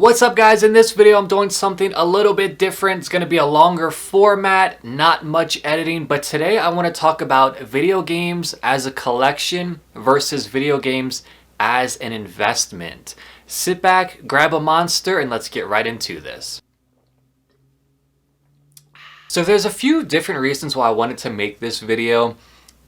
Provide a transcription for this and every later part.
What's up guys, in this video I'm doing something a little bit different. It's going to be a longer format, not much editing, but today I want to talk about video games as a collection versus video games as an investment. Sit back, grab a monster, and let's get right into this. So there's a few different reasons why I wanted to make this video.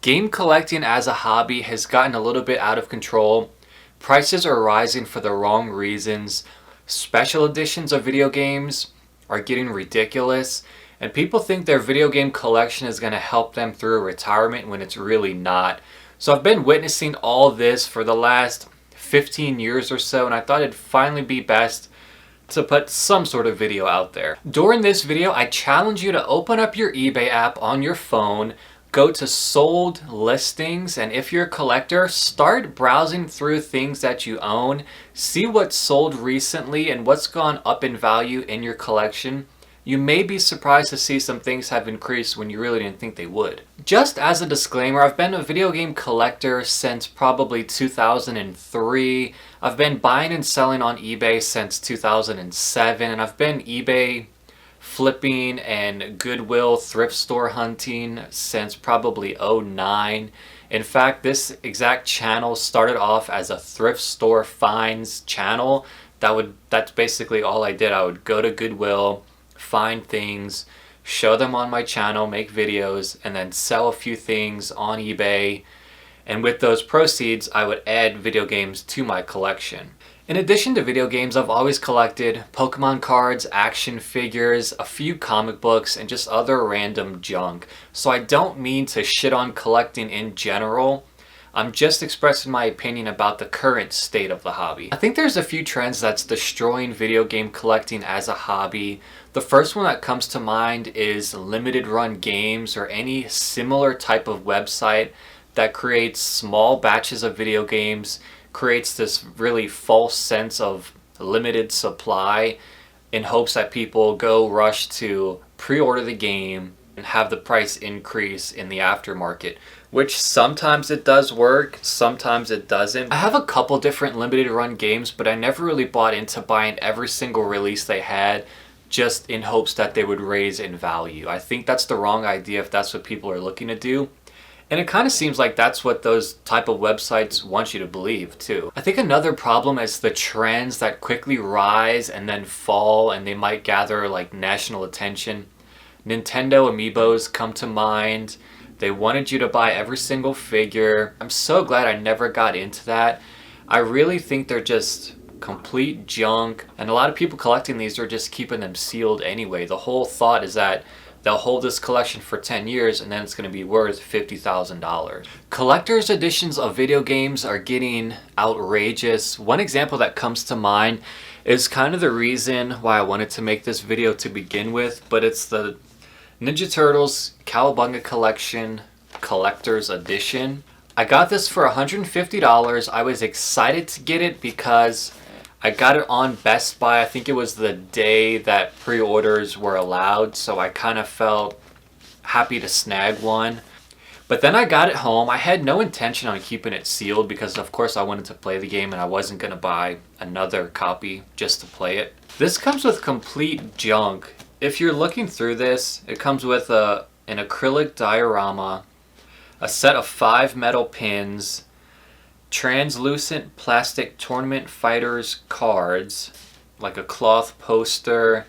Game collecting as a hobby has gotten a little bit out of control. Prices are rising for the wrong reasons. Special editions of video games are getting ridiculous, and people think their video game collection is going to help them through retirement when it's really not. So I've been witnessing all this for the last 15 years or so, and I thought it'd finally be best to put some sort of video out there. During this video, I challenge you to open up your eBay app on your phone, go to sold listings, and if you're a collector, start browsing through things that you own. See what's sold recently and what's gone up in value in your collection. You may be surprised to see some things have increased when you really didn't think they would. Just as a disclaimer, I've been a video game collector since probably 2003. I've been buying and selling on eBay since 2007, and I've been eBay flipping and Goodwill thrift store hunting since probably 2009. In fact, this exact channel started off as a thrift store finds channel. That's basically all I did. I would go to Goodwill, find things, show them on my channel, make videos, and then sell a few things on eBay. And with those proceeds, I would add video games to my collection. In addition to video games, I've always collected Pokemon cards, action figures, a few comic books, and just other random junk. So I don't mean to shit on collecting in general. I'm just expressing my opinion about the current state of the hobby. I think there's a few trends that's destroying video game collecting as a hobby. The first one that comes to mind is limited run games or any similar type of website that creates small batches of video games, creates this really false sense of limited supply in hopes that people go rush to pre-order the game and have the price increase in the aftermarket, which sometimes it does work, sometimes it doesn't. I have a couple different limited run games, but I never really bought into buying every single release they had just in hopes that they would raise in value. I think that's the wrong idea if that's what people are looking to do. And it kind of seems like that's what those type of websites want you to believe too. I think another problem is the trends that quickly rise and then fall, and they might gather like national attention. Nintendo amiibos come to mind. They wanted you to buy every single figure. I'm so glad I never got into that. I really think they're just complete junk, and a lot of people collecting these are just keeping them sealed anyway. The whole thought is that they'll hold this collection for 10 years and then it's going to be worth $50,000. Collector's editions of video games are getting outrageous. One example that comes to mind is kind of the reason why I wanted to make this video to begin with, but it's the Ninja Turtles Cowabunga Collection Collector's Edition. I got this for $150. I was excited to get it because I got it on Best Buy. I think it was the day that pre-orders were allowed, so I kind of felt happy to snag one. But then I got it home. I had no intention on keeping it sealed because of course I wanted to play the game and I wasn't going to buy another copy just to play it. This comes with complete junk. If you're looking through this, it comes with an acrylic diorama, a set of 5 metal pins, translucent plastic Tournament Fighters cards, like a cloth poster,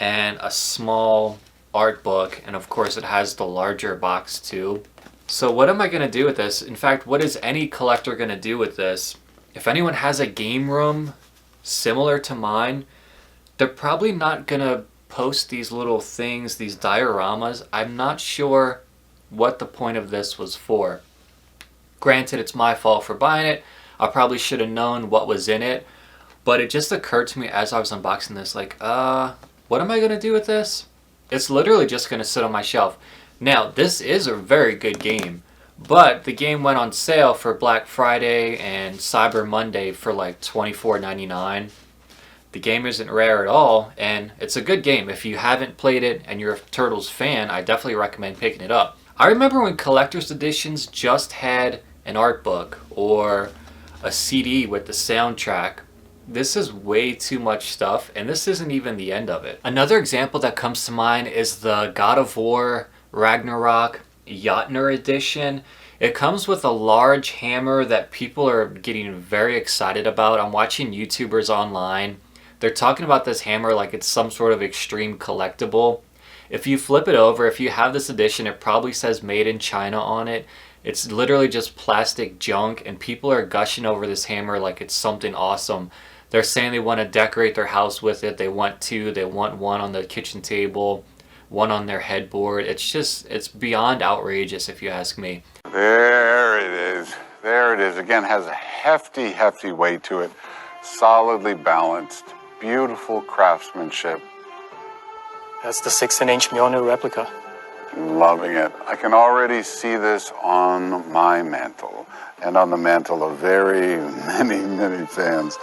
and a small art book, and of course it has the larger box too. So what am I going to do with this? In fact, what is any collector going to do with this? If anyone has a game room similar to mine, they're probably not going to post these little things, these dioramas. I'm not sure what the point of this was for. Granted, it's my fault for buying it. I probably should have known what was in it. But it just occurred to me as I was unboxing this, like, what am I going to do with this? It's literally just going to sit on my shelf. Now, this is a very good game. But the game went on sale for Black Friday and Cyber Monday for like $24.99. The game isn't rare at all, and it's a good game. If you haven't played it and you're a Turtles fan, I definitely recommend picking it up. I remember when collector's editions just had an art book or a CD with the soundtrack. this is way too much stuff, and this isn't even the end of it. Another example that comes to mind is the God of War Ragnarok Jotner edition. It comes with a large hammer that people are getting very excited about. I'm watching YouTubers online. They're talking about this hammer like it's some sort of extreme collectible. If you flip it over, if you have this edition, it probably says made in China on it. It's literally just plastic junk, and people are gushing over this hammer like it's something awesome. They're saying they want to decorate their house with it. They want two. They want one on the kitchen table, one on their headboard. It's beyond outrageous if you ask me. There it is. There it is. Again, has a hefty, hefty weight to it. Solidly balanced. Beautiful craftsmanship. That's the 16-inch Mjolnir replica. Loving it. I can already see this on my mantle and on the mantle of very many, many fans.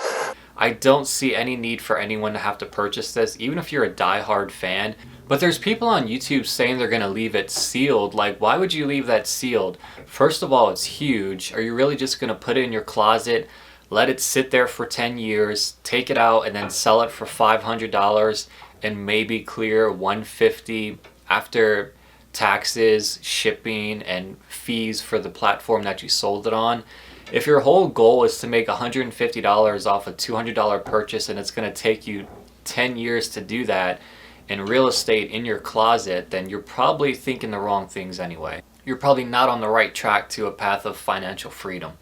I don't see any need for anyone to have to purchase this, even if you're a die-hard fan. But there's people on YouTube saying they're going to leave it sealed. Like, why would you leave that sealed? First of all, it's huge. Are you really just going to put it in your closet, let it sit there for 10 years, take it out, and then sell it for $500 and maybe clear $150 after taxes, shipping, and fees for the platform that you sold it on? If your whole goal is to make $150 off a $200 purchase and it's going to take you 10 years to do that in real estate in your closet, then you're probably thinking the wrong things anyway. You're probably not on the right track to a path of financial freedom.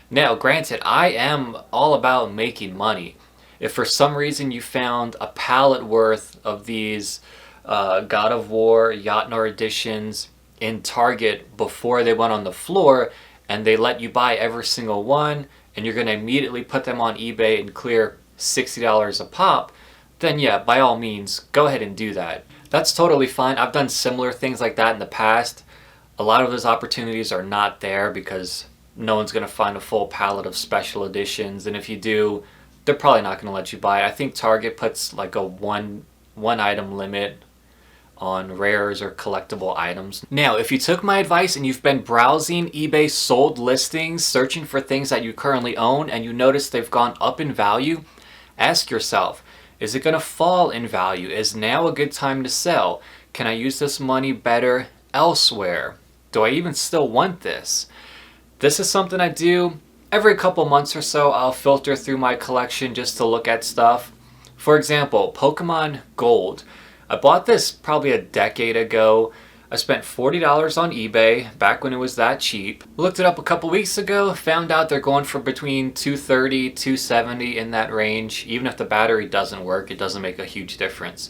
Now, granted, I am all about making money. If for some reason you found a pallet worth of these God of War Jotner editions in Target before they went on the floor, and they let you buy every single one, and you're going to immediately put them on eBay and clear $60 a pop, then yeah, by all means, go ahead and do that. That's totally fine. I've done similar things like that in the past. A lot of those opportunities are not there because no one's going to find a full pallet of special editions, and if you do, they're probably not going to let you buy it. I think Target puts like a one item limit on rares or collectible items. Now, if you took my advice and you've been browsing eBay sold listings, searching for things that you currently own, and you notice they've gone up in value, ask yourself, is it going to fall in value? Is now a good time to sell? Can I use this money better elsewhere? Do I even still want this? This is something I do every couple months or so. I'll filter through my collection just to look at stuff. For example, Pokemon Gold. I bought this probably a decade ago. I spent $40 on eBay back when it was that cheap. Looked it up a couple weeks ago, found out they're going for between $230, $270 in that range. Even if the battery doesn't work, it doesn't make a huge difference.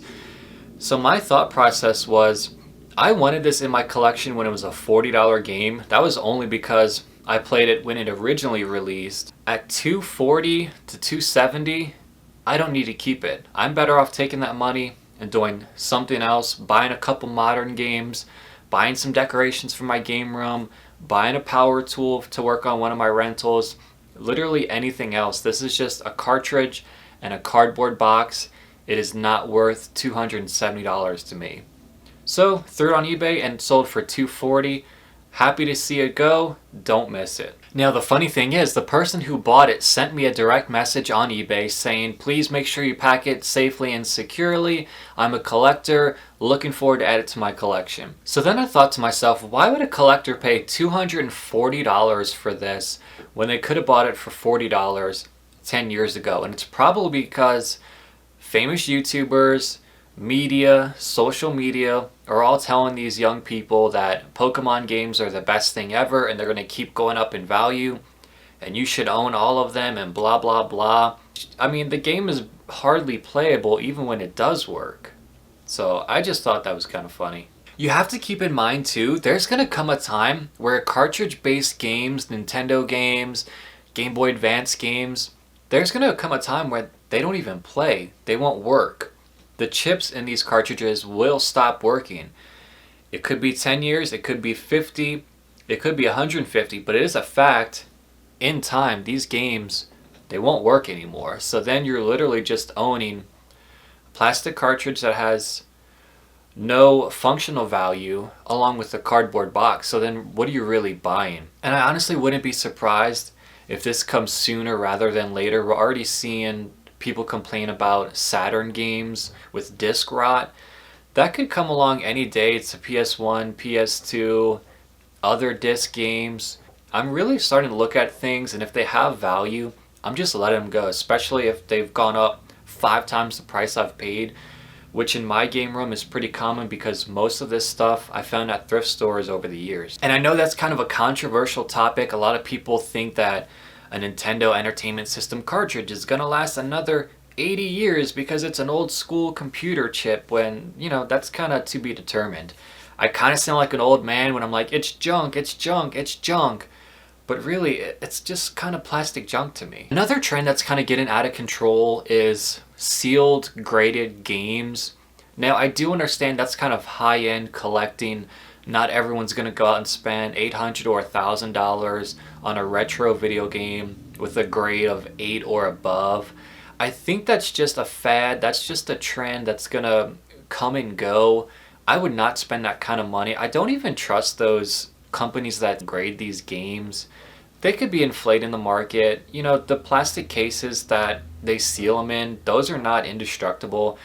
So my thought process was, I wanted this in my collection when it was a $40 game. That was only because I played it when it originally released. At $240 to $270, I don't need to keep it. I'm better off taking that money and doing something else, buying a couple modern games, buying some decorations for my game room, buying a power tool to work on one of my rentals, literally anything else. This is just a cartridge and a cardboard box. It is not worth $270 to me. So threw it on eBay and sold for $240. Happy to see it go. Don't miss it. Now the funny thing is, the person who bought it sent me a direct message on eBay saying, please make sure you pack it safely and securely. I'm a collector, looking forward to add it to my collection. So then I thought to myself, why would a collector pay $240 for this when they could have bought it for $40 10 years ago? And it's probably because famous YouTubers, media, social media are all telling these young people that Pokemon games are the best thing ever and they're going to keep going up in value and you should own all of them and blah blah blah. I mean, the game is hardly playable even when it does work. So I just thought that was kind of funny. You have to keep in mind too, there's going to come a time where cartridge-based games, Nintendo games, Game Boy Advance games, there's going to come a time where they don't even play. They won't work. The chips in these cartridges will stop working. It could be 10 years, it could be 50, it could be 150, but it is a fact, in time, these games, they won't work anymore. So then you're literally just owning a plastic cartridge that has no functional value along with the cardboard box. So then what are you really buying? And I honestly wouldn't be surprised if this comes sooner rather than later. We're already seeing people complain about Saturn games with disc rot. That could come along any day. It's a PS1, PS2, other disc games. I'm really starting to look at things, and if they have value, I'm just letting them go, especially if they've gone up 5 times the price I've paid, which in my game room is pretty common because most of this stuff I found at thrift stores over the years. And I know that's kind of a controversial topic. A lot of people think that a Nintendo Entertainment System cartridge is gonna last another 80 years because it's an old school computer chip, when, you know, that's kind of to be determined. I kind of sound like an old man when I'm like, it's junk, it's junk, it's junk. But really, it's just kind of plastic junk to me. Another trend that's kind of getting out of control is sealed, graded games. Now, I do understand that's kind of high-end collecting. Not everyone's going to go out and spend $800 or $1,000 on a retro video game with a grade of 8 or above. I think that's just a fad. That's just a trend that's going to come and go. I would not spend that kind of money. I don't even trust those companies that grade these games. They could be inflating the market. You know, the plastic cases that they seal them in, those are not indestructible.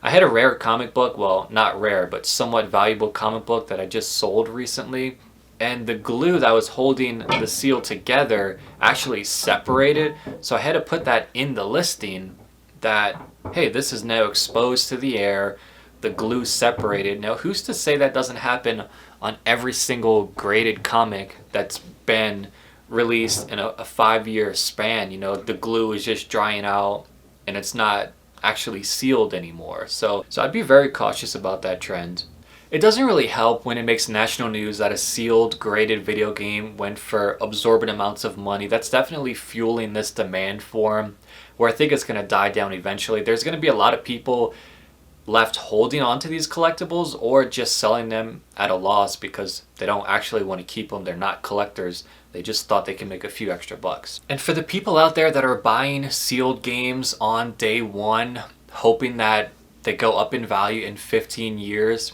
I had a rare comic book, well, not rare, but somewhat valuable comic book that I just sold recently, and the glue that was holding the seal together actually separated, so I had to put that in the listing that, hey, this is now exposed to the air, the glue separated. Now, who's to say that doesn't happen on every single graded comic that's been released in a 5-year span? You know, the glue is just drying out and it's not actually sealed anymore. So I'd be very cautious about that trend. It doesn't really help when it makes national news that a sealed, graded video game went for absorbent amounts of money. That's definitely fueling this demand for them, where I think it's going to die down eventually. There's going to be a lot of people left holding on to these collectibles or just selling them at a loss because they don't actually want to keep them. They're not collectors. They just thought they could make a few extra bucks. And for the people out there that are buying sealed games on day one, hoping that they go up in value in 15 years,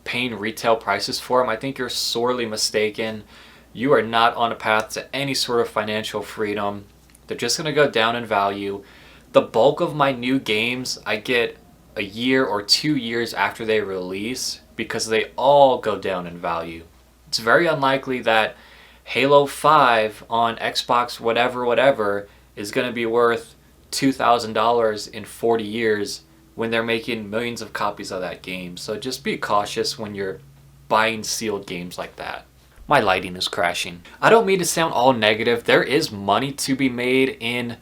paying retail prices for them, I think you're sorely mistaken. You are not on a path to any sort of financial freedom. They're just going to go down in value. The bulk of my new games I get a year or 2 years after they release because they all go down in value. It's very unlikely that Halo 5 on Xbox whatever is going to be worth $2,000 in 40 years when they're making millions of copies of that game. So just be cautious when you're buying sealed games like that. My lighting is crashing. I don't mean to sound all negative. There is money to be made in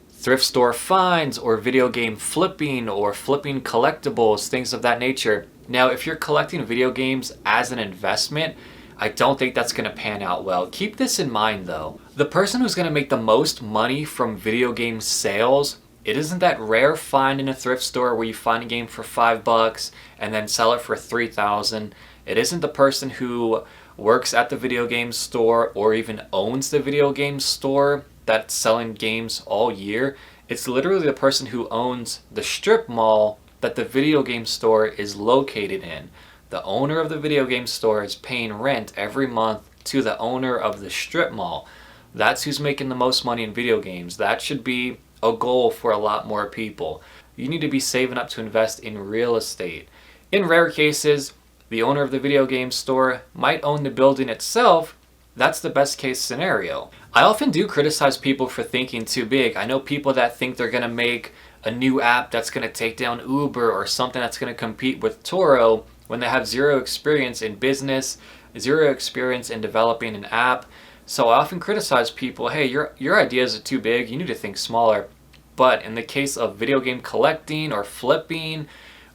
thrift store finds or video game flipping or flipping collectibles, things of that nature. Now, if you're collecting video games as an investment, I don't think that's going to pan out well. Keep this in mind though. The person who's going to make the most money from video game sales, it isn't that rare find in a thrift store where you find a game for $5 and then sell it for $3,000. It isn't the person who works at the video game store or even owns the video game store that's selling games all year. It's literally the person who owns the strip mall that the video game store is located in. The owner of the video game store is paying rent every month to the owner of the strip mall. That's who's making the most money in video games. That should be a goal for a lot more people. You need to be saving up to invest in real estate. In rare cases, the owner of the video game store might own the building itself. That's the best case scenario. I often do criticize people for thinking too big. I know people that think they're going to make a new app that's going to take down Uber or something that's going to compete with Toro when they have zero experience in business, zero experience in developing an app. So I often criticize people, hey, your ideas are too big, you need to think smaller. But in the case of video game collecting or flipping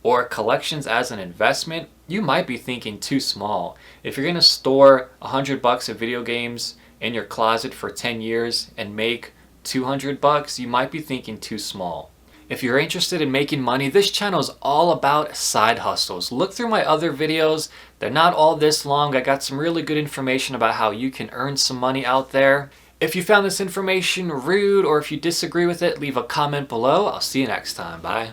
or collections as an investment, you might be thinking too small. If you're going to store $100 of video games in your closet for 10 years and make $200, you might be thinking too small. If you're interested in making money, this channel is all about side hustles. Look through my other videos. They're not all this long. I got some really good information about how you can earn some money out there. If you found this information rude or if you disagree with it, leave a comment below. I'll see you next time. Bye.